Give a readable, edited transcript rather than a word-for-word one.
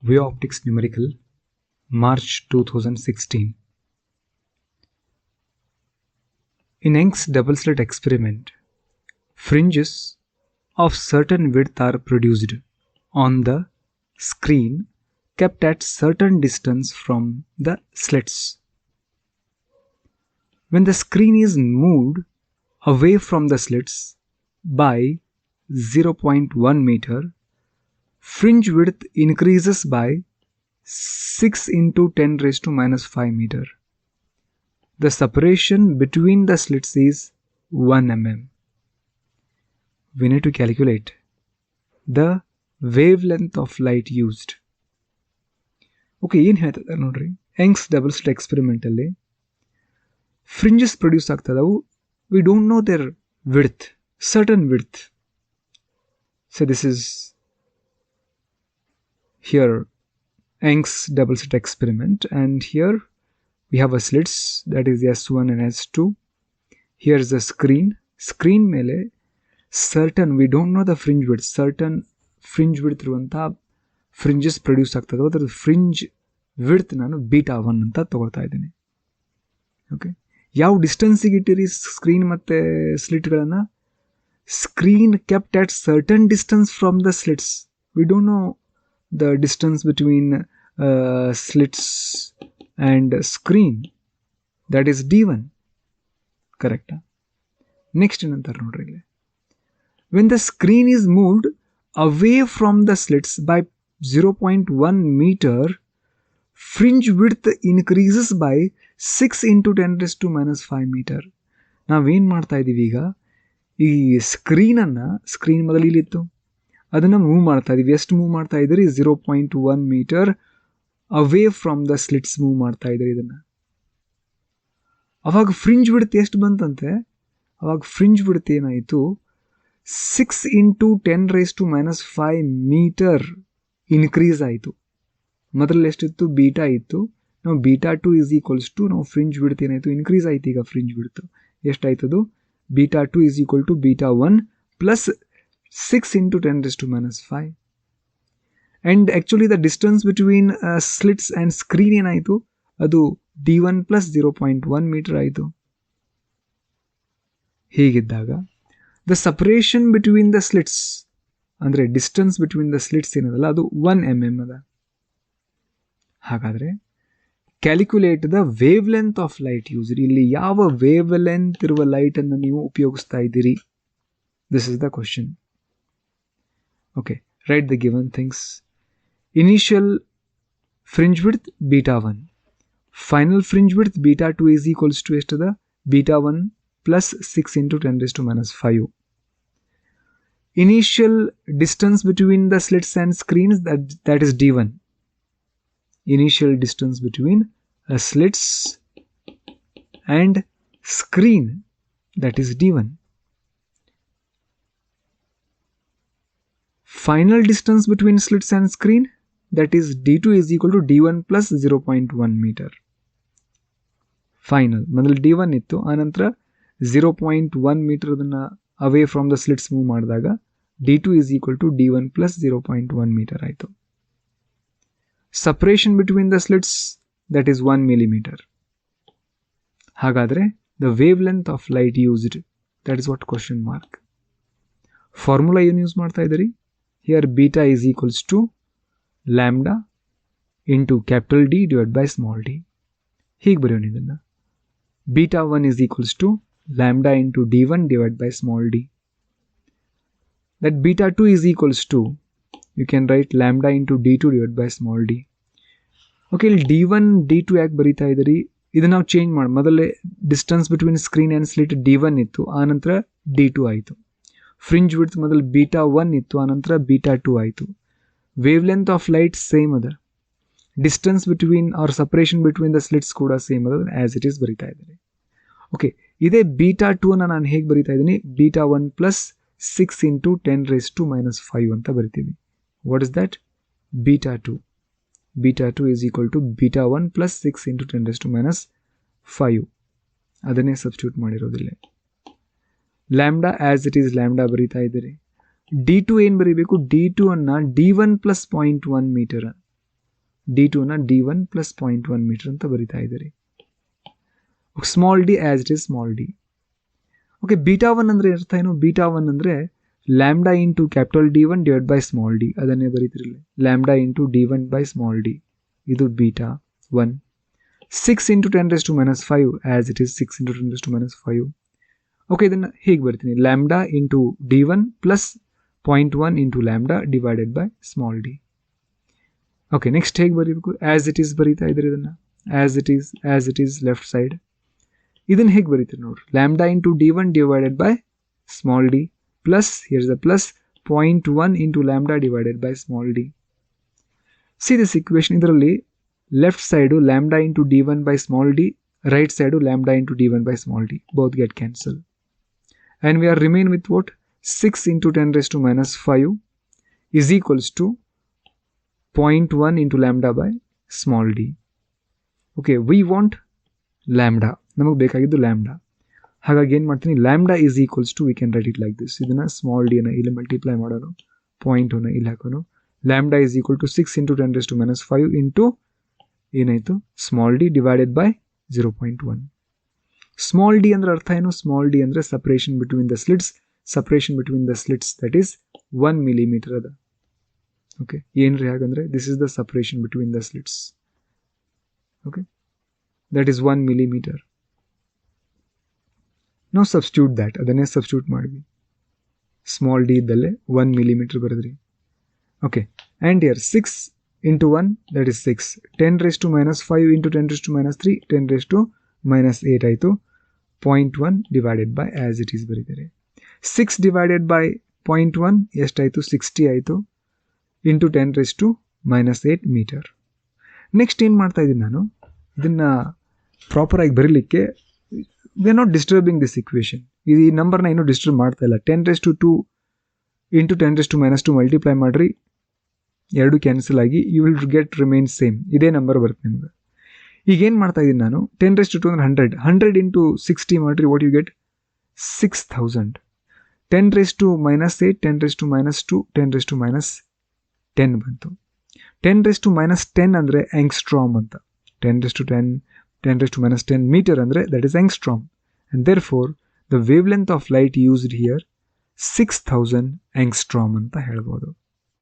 Optics Numerical, March 2016. In Young's double-slit experiment, fringes of certain width are produced on the screen kept at certain distance from the slits. When the screen is moved away from the slits by 0.1 meter, fringe width increases by 6 into 10 raised to minus 5 meter. The separation between the slits is 1 mm. We need to calculate the wavelength of light used. Okay, ಏನು ಹೇಳ್ತದೆ ನೋಡ್ರಿ, Young's double slit experiment ಅಲ್ಲಿ fringes produce ಆಗ್ತದವು. We don't know their width, certain width. So this is here Young's double slit experiment, and here we have a slits, that is S1 and S2. Here is the screen mele certain, we don't know the fringe width, certain fringe width iruvanta fringes produce ಆಗ್ತದೆ. ಅದರ fringe width ನಾನು beta 1 ಅಂತ ತಗೊಳ್ತಾ ಇದ್ದೀನಿ. Okay, ಯಾವ ಡಿಸ್ಟೆನ್ಸಿಗೆ ಇಟ್ಟಿರಿ screen ಮತ್ತು ಸ್ಲಿಟ್ಗಳನ್ನು? Screen kept at certain distance from the slits. We don't know the distance between slits and screen, that is D1. Correct? Next ಏನಂತಾರೆ ನೋಡ್ರಿ ಇಲ್ಲಿ, when the screen is moved away from the slits by 0.1 meter, fringe width increases by 6 into 10 raised to minus 5 meter. ನಾವೇನು ಮಾಡ್ತಾ ಇದ್ದೀವಿ ಈಗ, ಈ screen ಮೊದಲು ಇಲ್ಲಿತ್ತು, ಅದನ್ನು ಮೂವ್ ಮಾಡ್ತಾ ಇದೀವಿ. ಎಷ್ಟು ಮೂವ್ ಮಾಡ್ತಾ ಇದ್ದೀರಿ? 0.1 metre away from the slits move ಮಾಡ್ತಾ ಇದ್ದೀರಿ ಇದನ್ನು. ಅವಾಗ ಫ್ರಿಂಜ್ ವಿಡ್ತ್ ಎಷ್ಟು ಬಂತಂತೆ? ಅವಾಗ ಫ್ರಿಂಜ್ ವಿಡ್ತ್ ಏನಾಯಿತು? 6 into 10 raised to minus 5 metre increase ಆಯಿತು. ಮೊದಲು ಎಷ್ಟಿತ್ತು? ಬೀಟಾ ಇತ್ತು. ನಾವು ಬೀಟಾ 2 ಈಸ್ ಈಕ್ವಲ್ಸ್ ಟು, ನಾವು ಫ್ರಿಂಜ್ ವಿಡ್ತ್ ಏನಾಯಿತು? ಇನ್ಕ್ರೀಸ್ ಆಯಿತು. ಈಗ ಫ್ರಿಂಜ್ ವಿಡ್ತ್ ಎಷ್ಟಾಯ್ತದು? Beta 2 is equal to beta 1 plus 6 into 10 raised to minus 5. And actually the distance between slits and screen ಏನಾಯಿತು? ಅದು D1 plus 0.1 meter ಆಯಿತು. ಹೀಗಿದ್ದಾಗ the separation between the slits, ಅಂದರೆ distance between the slits ಏನದಲ್ಲ ಅದು 1 mm ಅದ. ಹಾಗಾದರೆ calculate the wavelength of light used. ಇಲ್ಲಿ ಯಾವ ವೇವ್ ಲೆಂತ್ ಇರುವ ಲೈಟನ್ನು ನೀವು ಉಪಯೋಗಿಸ್ತಾ ಇದ್ದೀರಿ? This is the question. Okay, write the given things. Initial fringe width beta 1, final fringe width beta 2 is equals to ಎಷ್ಟದ? beta 1 plus 6 into 10 raised to minus 5. Initial distance between the slits and screens, that is D1. Initial distance between slits and screen, that is D1. Final distance between slits and screen, that is D2 is equal to D1 plus 0.1 meter. Final ಮೊದಲು D1 ಇತ್ತು, ಆನಂತರ 0.1 metre ಅದನ್ನು away from the slits move ಮಾಡಿದಾಗ D2 is equal to D1 plus 0.1 metre ಆಯಿತು. Separation between the slits, that is 1 millimeter. ಹಾಗಾದರೆ the wavelength of light used, that is what question mark. Formula ಏನು use ಮಾಡ್ತಾ ಇದ್ದೀರಿ? Here beta is equals to lambda into capital D divided by small d. ಹೀಗೆ ಬರೆಯೋಣ ಇದನ್ನು. beta 1 is equals to lambda into D1 divided by small d. That beta 2 is equals to, you can write lambda into D2 divided by small d. Okay, ಇಲ್ಲಿ D1 D2 ಯಾಕೆ ಬರೀತಾ ಇದ್ದೀರಿ? ಇದನ್ನು ನಾವು change ಮಾಡಿ, ಮೊದಲೇ distance between screen and slit D1 ಇತ್ತು, ಆನಂತರ D2 ಆಯಿತು. ಫ್ರಿಂಜ್ ವಿಡ್ತ್ ಮೊದಲು ಬೀಟಾ 1 ಇತ್ತು, ಆನಂತರ ಬೀಟಾ 2 ಆಯಿತು. Wavelength of light same ಅದ, distance between or separation between the slits ಕೂಡ ಸೇಮ್ ಅದ, ಆ್ಯಸ್ ಇಟ್ ಈಸ್ ಬರಿತಾ ಇದ್ದೀನಿ. ಓಕೆ, ಇದೇ ಬೀಟಾ 2ನ ನಾನು ಹೇಗೆ ಬರಿತಾ ಇದ್ದೀನಿ? Beta 1 plus 6 into 10 raised to minus 5 ಅಂತ ಬರಿತೀವಿ. What is that? Beta 2. Beta 2 is equal to beta 1 plus 6 into 10 raised to minus 5. ಅದನ್ನೇ ಸಬ್ಸ್ಟಿಟ್ಯೂಟ್ ಮಾಡಿರೋದಿಲ್ಲ. Lambda as it is lambda ಬರೀತಾ ಇದ್ದೀರಿ. D2 ಏನು ಬರೀಬೇಕು? D2 ಅನ್ನು D1 plus 0.1 ಮೀಟರ್ D2ನ D1 ಪ್ಲಸ್ 0.1 ಮೀಟರ್ ಅಂತ ಬರಿತಾ ಇದ್ದೀರಿ. Small D as it is small D. Okay, beta 1 ಅಂದರೆ ಅರ್ಥ ಏನು? ಬೀಟಾ 1 ಅಂದರೆ lambda into capital D1 divide by small D, ಅದನ್ನೇ ಬರೀತಿರಲಿ. Lambda into D1 by small D, ಇದು beta 1. 6 into 10⁻⁵ as it is 6 into 10⁻⁵. Okay, ಇದನ್ನು ಹೀಗೆ ಬರ್ತೀನಿ. Lambda into D1 plus 0.1 into lambda divided by small D. Okay, next ಹೇಗೆ ಬರೀಬೇಕು? As it is ಬರೀತಾ ಇದ್ದಾರೆ ಇದನ್ನು. As it is left side. ಇದನ್ನು ಹೇಗೆ ಬರೀತೀರಿ ನೋಡ್ರಿ. Lambda into D1 divided by small D plus, here's the plus, 0.1 into lambda divided by small D. See this equation. ಇದರಲ್ಲಿ left side lambda into D1 by small D, right side lambda into D1 by small D, both get cancel. And we are remain with what? 6 into 10⁻⁵ is equals to 0.1 into lambda by small d. Okay, we want lambda. ನಮಗೆ ಬೇಕಾಗಿದ್ದು lambda. ಹಾಗಾಗಿ ಏನು ಮಾಡ್ತೀನಿ, lambda is equals to, we can write it like this. ಇದನ್ನು small ಡಿನ ಇಲ್ಲಿ multiply ಮಾಡೋಣ, ಪಾಯಿಂಟನ್ನು ಇಲ್ಲಿ ಹಾಕೋಣ. Lambda is equal to 6 into 10⁻⁵ into ಏನಾಯಿತು small D divided by 0.1. Small D ಅಂದ್ರೆ ಅರ್ಥ ಏನು? ಸ್ಮಾಲ್ ಡಿ ಅಂದರೆ separation between the slits. Separation between the slits that is 1 millimeter ಅದ. ಓಕೆ, ಏನ್ರಿ ಹಾಗಂದ್ರೆ this is the separation between the slits. Okay, that is 1 millimeter. ನಾವು substitute that, ಅದನ್ನೇ substitute ಮಾಡಿದ್ವಿ. ಸ್ಮಾಲ್ ಡಿ ಇದ್ದಲ್ಲೇ 1 millimeter ಬರೆದ್ರಿ. Okay, and here 6 into 1 that is 6. 10⁻⁵ into 10⁻³ 10⁻⁻8 ಆಯಿತು. 0.1 divided by as it is ಬರೀತಾರೆ. 6 ಡಿವೈಡೆಡ್ ಬೈ 0.1 ಎಷ್ಟಾಯಿತು? 60 ಆಯಿತು. Into 10⁻⁸ metre. Next ಏನು ಮಾಡ್ತಾ ಇದ್ದೀನಿ ನಾನು, ಇದನ್ನು ಪ್ರಾಪರಾಗಿ ಬರೀಲಿಕ್ಕೆ we are not disturbing this equation. ಈ ನಂಬರ್ನ ಇನ್ನೂ ಡಿಸ್ಟರ್ಬ್ ಮಾಡ್ತಾ ಇಲ್ಲ. 10⁻² ಇಂಟು 10⁻² ಮಲ್ಟಿಪ್ಲೈ ಮಾಡಿರಿ, ಎರಡು ಕ್ಯಾನ್ಸಲ್ ಆಗಿ you will get remain same. ಇದೇ ನಂಬರ್ ಬರುತ್ತೆ ನಿಮಗೆ. ಈಗೇನು ಮಾಡ್ತಾ ಇದ್ದೀನಿ ನಾನು, 10⁻² ಅಂದರೆ 100 ಇಂಟು 60 ಮಾಡಿರಿ, ವಾಟ್ ಯು ಗೆಟ್? 6000. 10⁻⁻8 10⁻², 10⁻10 ಬಂತು. 10⁻10 ಅಂದರೆ ಆಂಗ್ಸ್ಟ್ರಾಮ್ ಅಂತ. 10⁻10 10⁻10 ಮೀಟರ್ ಅಂದರೆ that is angstrom. And therefore the wavelength of light used here 6000 angstrom ಅಂತ ಹೇಳ್ಬೋದು.